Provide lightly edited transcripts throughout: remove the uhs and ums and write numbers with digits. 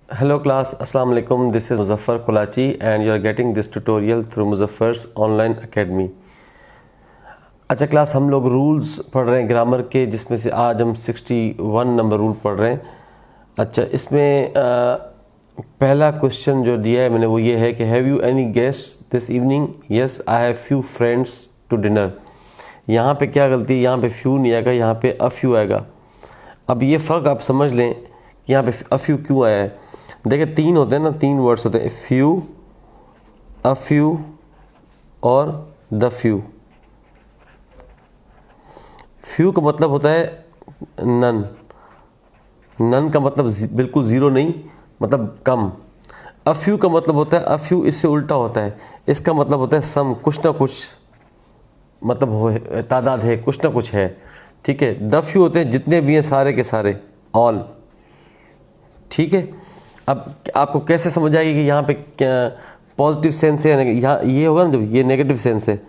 Hello class, Assalamu alaikum. This is Muzaffar Kolachi and you are getting this tutorial through Muzaffar's online academy. अच्छा class, हम लोग rules पढ़ रहे हैं grammar के, जिसमें से आज हम 61 नंबर रूल पढ़ रहे हैं। अच्छा, इसमें पहला क्वेश्चन जो दिया है मैंने वो ये है कि have you any guest this evening? Yes I have few friends to dinner. यहाँ पे क्या गलती है? यहाँ पे फ्यू नहीं आएगा, यहाँ पे अ फ्यू आएगा। अब ये फ़र्क आप समझ लें कि यहाँ पे अ फ्यू क्यों आया है। देखिए तीन होते हैं ना, तीन वर्ड्स होते हैं, फ्यू, अ फ्यू और द फ्यू। फ्यू का मतलब होता है नन, नन का मतलब बिल्कुल ज़ीरो नहीं, मतलब कम। अ फ्यू का मतलब होता है, अ फ्यू इससे उल्टा होता है, इसका मतलब होता है सम, कुछ ना कुछ, मतलब हो तादाद है, कुछ ना कुछ है। ठीक है। द फ्यू होते हैं जितने भी हैं सारे के सारे, ऑल। ठीक है। अब आपको कैसे समझ आएगी कि यहाँ पे क्या पॉजिटिव सेंस है? यहाँ ये होगा ना, जब ये नेगेटिव सेंस है,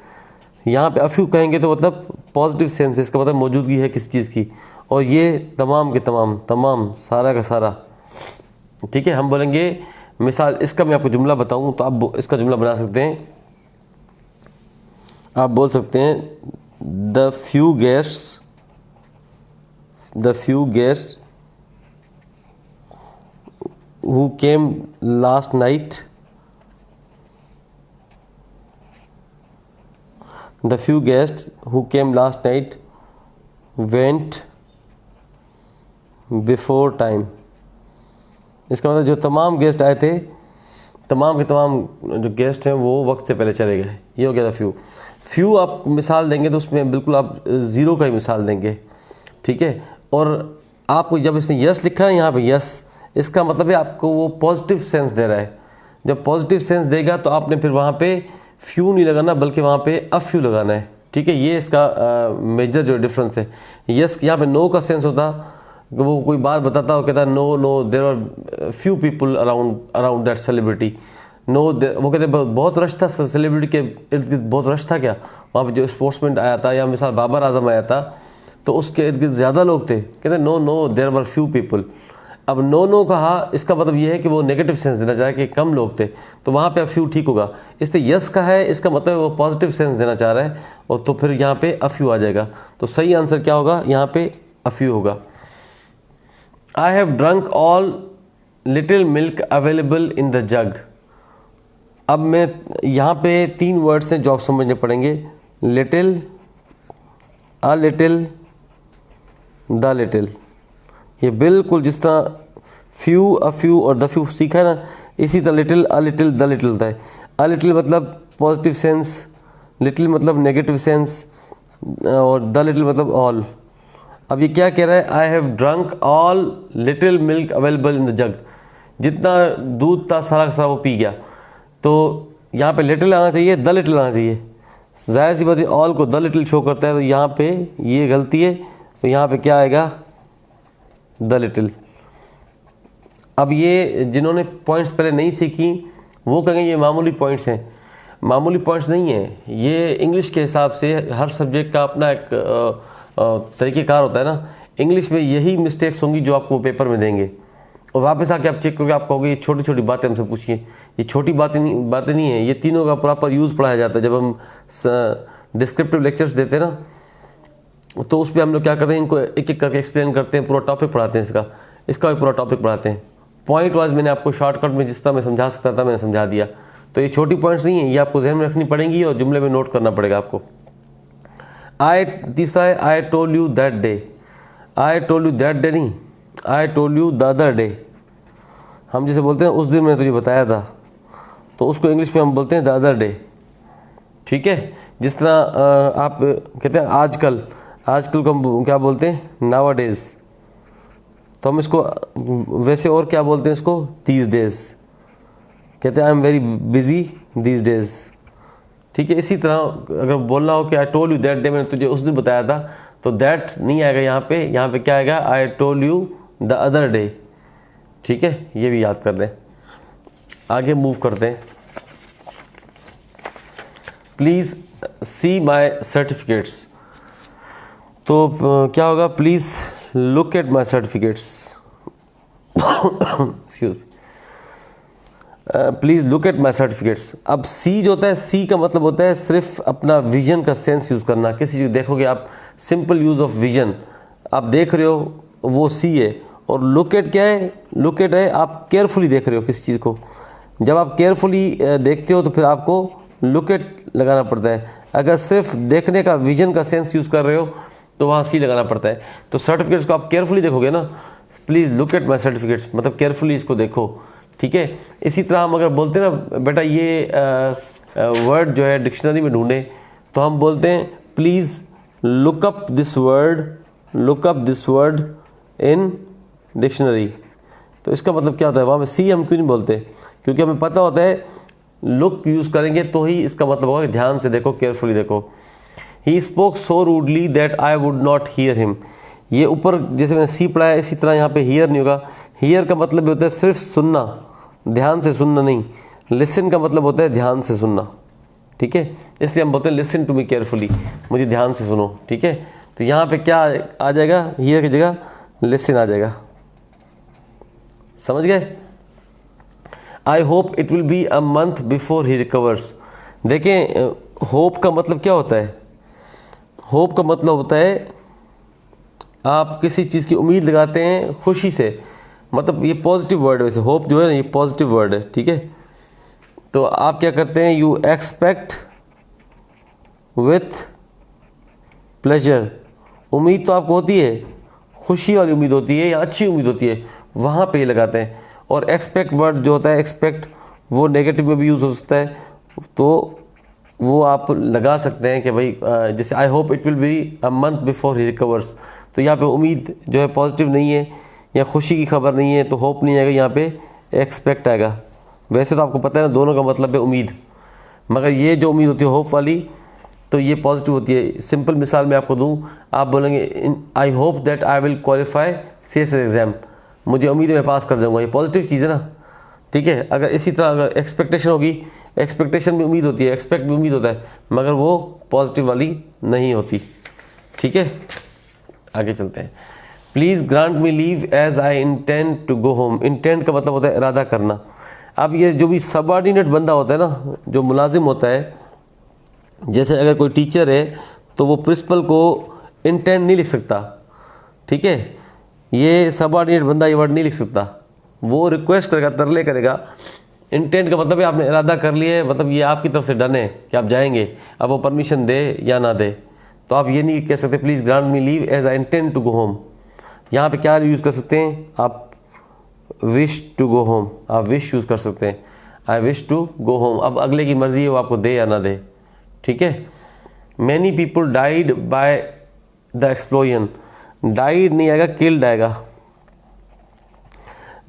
यहाँ पे अफ्यू कहेंगे तो मतलब पॉजिटिव सेंस है, इसका मतलब मौजूदगी है किसी चीज़ की। और ये तमाम के तमाम, तमाम सारा का सारा। ठीक है। हम बोलेंगे मिसाल, इसका मैं आपको जुमला बताऊँ तो आप इसका जुमला बना सकते हैं। आप बोल सकते हैं the few guests who came last night, the few guests who came last night went before time। इसका मतलब जो तमाम गेस्ट आए थे, तमाम के तमाम जो गेस्ट हैं वो वक्त से पहले चले गए। ये हो गया था फ्यू। फ्यू आप मिसाल देंगे तो उसमें बिल्कुल आप ज़ीरो का ही मिसाल देंगे। ठीक है। और आपको जब इसने यस लिखा है यहाँ पे, यस, इसका मतलब है आपको वो पॉजिटिव सेंस दे रहा है। जब पॉजिटिव सेंस देगा तो आपने फिर वहाँ पे फ्यू नहीं लगाना, बल्कि वहाँ पे अ फ्यू लगाना है। ठीक है। ये इसका मेजर जो डिफरेंस है। यस यहाँ पे नो का सेंस होता, वो कोई बात बताता हो, कहता no no there are few people around that celebrity. No, वो कहते बहुत रश था सेलिब्रिटी के इर्द गिर्द, बहुत रश था क्या वहाँ पे? जो स्पोर्ट्समैन आया था, या मिसाल बाबर आजम आया था, तो उसके इर्द गिर्द ज़्यादा लोग थे। कहते no no there were few people. अब नो नो कहा, इसका मतलब ये है कि वो नेगेटिव सेंस देना चाह रहा है कि कम लोग थे, तो वहाँ पे फ्यू ठीक होगा। इसलिए यस का है, इसका मतलब वो पॉजिटिव सेंस देना चाह रहा है, और तो फिर यहाँ पे अ फ्यू आ जाएगा। तो सही आंसर क्या होगा? यहाँ पे अ फ्यू होगा। I have drunk all little milk available in the जग। अब मैं यहाँ पे तीन वर्ड्स हैं जो आप समझने पड़ेंगे, little, a little, the little. ये बिल्कुल जिस तरह फ्यू, अ फ्यू और द फ्यू सीखा है ना, इसी तरह little, a little, the little होता है। अ लिटिल मतलब पॉजिटिव सेंस, लिटिल मतलब नेगेटिव सेंस, और द लिटिल मतलब ऑल। अब ये क्या कह रहा है? I have drunk all little milk available in the जग। जितना दूध था सारा का सारा वो पी गया। तो यहाँ पे लिटिल आना चाहिए, द लिटिल आना चाहिए। ज़ाहिर सी बात है, ऑल को द लिटिल शो करता है, तो यहाँ पे ये गलती है। तो यहाँ पे क्या आएगा? The little. अब ये जिन्होंने पॉइंट्स पहले नहीं सीखी वो कहेंगे ये मामूली पॉइंट्स हैं। मामूली पॉइंट्स नहीं है ये। इंग्लिश के हिसाब से हर सब्जेक्ट का अपना एक तरीक़ेकार होता है ना। इंग्लिश में यही मिस्टेक्स होंगी जो आपको पेपर में देंगे, और वापस आके आप चेक करके आप कहोगे ये छोटी छोटी बातें हमसे पूछिए। ये छोटी बातें नहीं हैं, ये तीनों का प्रॉपर यूज़ पढ़ाया जाता है। जब हम डिस्क्रिप्टिव लेक्चर्स देते हैं ना, तो उस पर हम लोग क्या करते हैं, इनको एक एक करके एक्सप्लेन करते हैं, पूरा टॉपिक पढ़ाते हैं, इसका भी पूरा टॉपिक पढ़ाते हैं। पॉइंट वाइज मैंने आपको शॉर्टकट में जिस तरह मैं समझा सकता था मैंने समझा दिया। तो ये छोटी पॉइंट्स नहीं है, ये आपको ध्यान में रखनी पड़ेंगी और जुमले में नोट करना पड़ेगा आपको। तीसरा है I told you that day. I told you that day नहीं, I told you the other day. हम जैसे बोलते हैं उस दिन मैंने तुझे बताया था, तो उसको इंग्लिश में हम बोलते हैं द अदर डे। ठीक है। जिस तरह आप कहते हैं आजकल, आजकल को हम क्या बोलते हैं? नावा डेज। तो हम इसको वैसे और क्या बोलते हैं इसको? These days. कहते हैं I am very busy these days. ठीक है। इसी तरह अगर बोलना हो कि आई टोल्ड यू दैट डे, मैंने तुझे उस दिन बताया था, तो दैट नहीं आएगा यहाँ पे। यहाँ पे क्या आएगा? आई told you the other day. ठीक है। ये भी याद कर लें। आगे मूव करते हैं। Please see my certificates. तो क्या होगा? Please look at my certificates. Excuse. Please look at my certificates. अब सी जो होता है, सी का मतलब होता है सिर्फ अपना विजन का सेंस यूज़ करना। किसी चीज़ देखोगे आप, सिंपल यूज़ ऑफ विजन, आप देख रहे हो, वो सी है। और लुक एट क्या है? लुक एट है आप केयरफुली देख रहे हो किसी चीज़ को। जब आप केयरफुली देखते हो तो फिर आपको लुक एट लगाना पड़ता है। अगर सिर्फ देखने का विजन का सेंस यूज़ कर रहे हो तो वहाँ सी लगाना पड़ता है। तो सर्टिफिकेट्स को आप केयरफुली देखोगे ना, please look at my certificates, मतलब केयरफुली इसको देखो, ठीक है। इसी तरह हम अगर बोलते हैं ना बेटा ये वर्ड जो है डिक्शनरी में ढूंढें, तो हम बोलते हैं please look up this word in dictionary. तो इसका मतलब क्या होता है? वहाँ पे सी हम क्यों नहीं बोलते? क्योंकि हमें पता होता है लुक यूज़ करेंगे तो ही इसका मतलब होगा कि ध्यान से देखो, केयरफुली देखो। He spoke so rudely that I would not hear him. ये ऊपर जैसे मैंने सी पढ़ा है, इसी तरह यहाँ पे हीयर नहीं होगा। हीयर का मतलब भी होता है सिर्फ सुनना, ध्यान से सुनना नहीं। लिसन का मतलब होता है ध्यान से सुनना, ठीक है। इसलिए हम बोलते हैं लिसन टू मी केयरफुली, मुझे ध्यान से सुनो, ठीक है। तो यहाँ पे क्या आ जाएगा? हीयर की जगह लिसन आ जाएगा। समझ गए? I hope it will be a month before he recovers. देखें, होप का मतलब क्या होता है? होप का मतलब होता है आप किसी चीज़ की उम्मीद लगाते हैं खुशी से, मतलब ये पॉजिटिव वर्ड है। वैसे होप जो है ना, ये पॉजिटिव वर्ड है, ठीक है। तो आप क्या करते हैं? You expect with pleasure. उम्मीद तो आपको होती है, खुशी वाली उम्मीद होती है या अच्छी उम्मीद होती है, वहाँ पे ये लगाते हैं। और एक्सपेक्ट वर्ड जो होता है, एक्सपेक्ट, वो नेगेटिव में भी यूज़ हो सकता है, तो वो आप लगा सकते हैं कि भाई जैसे I hope it will be a month before he recovers. तो यहाँ पे उम्मीद जो है पॉजिटिव नहीं है या खुशी की खबर नहीं है, तो होप नहीं आएगा, यहाँ पे एक्सपेक्ट आएगा। वैसे तो आपको पता है ना, दोनों का मतलब है उम्मीद, मगर ये जो उम्मीद होती है होप वाली, तो ये पॉजिटिव होती है। सिंपल मिसाल मैं आपको दूँ, आप बोलेंगे I hope that I will qualify CS exam, मुझे उम्मीद है मैं पास कर जाऊँगा, ये पॉजिटिव चीज़ है ना, ठीक है। अगर इसी तरह अगर एक्सपेक्टेशन होगी, एक्सपेक्टेशन भी उम्मीद होती है, एक्सपेक्ट भी उम्मीद होता है, मगर वो पॉजिटिव वाली नहीं होती, ठीक है। आगे चलते हैं। Please grant me leave as I intend to go home. Intend का मतलब होता है इरादा करना। अब ये जो भी सबऑर्डिनेट बंदा होता है ना, जो मुलाजिम होता है, जैसे अगर कोई टीचर है तो वो प्रिंसिपल को इंटेंड नहीं लिख सकता, ठीक है। ये सबऑर्डिनेट बंदा ये वर्ड नहीं लिख सकता, वो रिक्वेस्ट करेगा, तरले करेगा। इंटेंट का मतलब है आपने इरादा कर लिया है, मतलब ये आपकी तरफ से डन है कि आप जाएंगे। अब वो परमिशन दे या ना दे, तो आप ये नहीं कह सकते please grant me leave as I intend to go home. यहाँ पे क्या यूज़ कर सकते हैं आप? विश टू गो होम, आप विश यूज़ कर सकते हैं, I wish to go home. अब अगले की मर्ज़ी है वो आपको दे या ना दे, ठीक है। Many people died by the explosion. Died नहीं आएगा, किल्ड आएगा।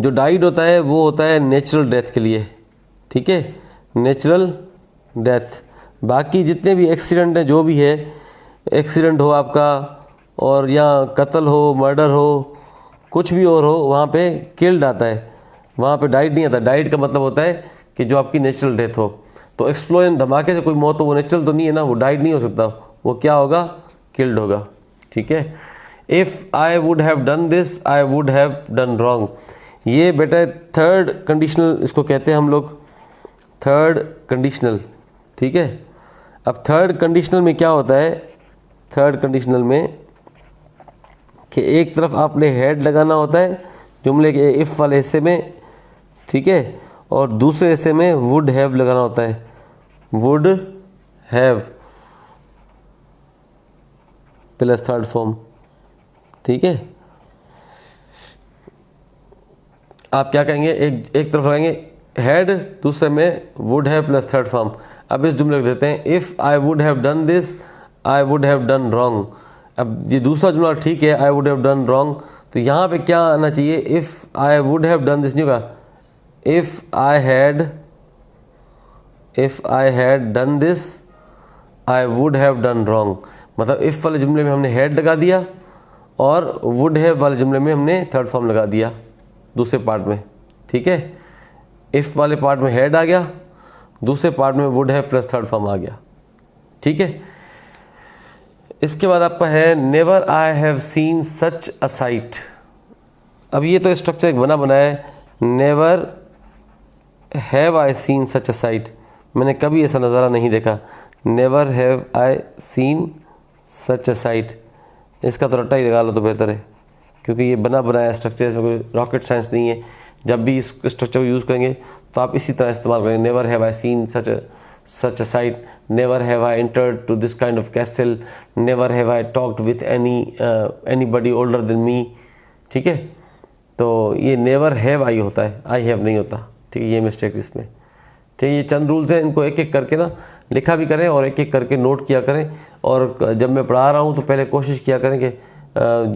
जो डाइड होता है वो होता है नेचुरल डेथ के लिए, ठीक है, नेचुरल डेथ। बाकी जितने भी एक्सीडेंट हैं, जो भी है, एक्सीडेंट हो आपका और या कत्ल हो, मर्डर हो, कुछ भी और हो, वहाँ पे किल्ड आता है, वहाँ पे डाइड नहीं आता। डाइड का मतलब होता है कि जो आपकी नेचुरल डेथ हो। तो एक्सप्लोजन, धमाके से कोई मौत हो, वो नेचुरल तो नहीं है ना, वो डाइड नहीं हो सकता, वो क्या होगा? किल्ड होगा, ठीक है। If I would have done this I would have done wrong. ये बेटा थर्ड कंडीशनल इसको कहते हैं हम लोग, थर्ड कंडीशनल, ठीक है। अब थर्ड कंडीशनल में क्या होता है? थर्ड कंडीशनल में कि एक तरफ आपने हैड लगाना होता है जुमले के इफ़ वाले हिस्से में, ठीक है, और दूसरे हिस्से में वुड हैव लगाना होता है, would have plus third form, ठीक है। आप क्या कहेंगे? एक तरफ लगाएंगे हैड, दूसरे में would have plus third form. अब इस जुमले को देते हैं if I would have done this I would have done wrong. अब ये दूसरा जुमला ठीक है, I would have done wrong, तो यहाँ पे क्या आना चाहिए? If I would have done this नहीं होगा, if I had done this I would have done wrong. मतलब इफ़ वाले जुमले में हमने हैड लगा दिया और वुड हैव वाले जुमले में हमने थर्ड फॉर्म लगा दिया दूसरे पार्ट में, ठीक है। इफ़ वाले पार्ट में हैड आ गया, दूसरे पार्ट में would have plus third form आ गया, ठीक है। इसके बाद आपका है never I have seen such a sight. अब ये तो स्ट्रक्चर एक बना है, never have I seen such a sight, मैंने कभी ऐसा नज़ारा नहीं देखा। Never have I seen such a sight, इसका तो रट्टा ही लगा लो तो बेहतर है, क्योंकि ये बना बनाया स्ट्रक्चर, इसमें कोई रॉकेट साइंस नहीं है। जब भी इस स्ट्रक्चर को यूज़ करेंगे तो आप इसी तरह इस्तेमाल करेंगे। Never have I seen such a sight, never have I entered to this kind of castle, never have I talked with anybody older than me. ठीक है, तो ये नेवर हैव आई होता है, आई हैव नहीं होता। ठीक है, ये मिस्टेक इसमें। ठीक है, ये चंद रूल्स हैं, इनको एक एक करके ना लिखा भी करें और एक एक करके नोट किया करें। और जब मैं पढ़ा रहा हूँ तो पहले कोशिश किया करें कि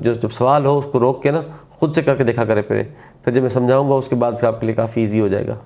जब सवाल हो उसको रोक के ना खुद से करके देखा करें, फिर जब मैं समझाऊंगा उसके बाद फिर आपके लिए काफ़ी ईजी हो जाएगा।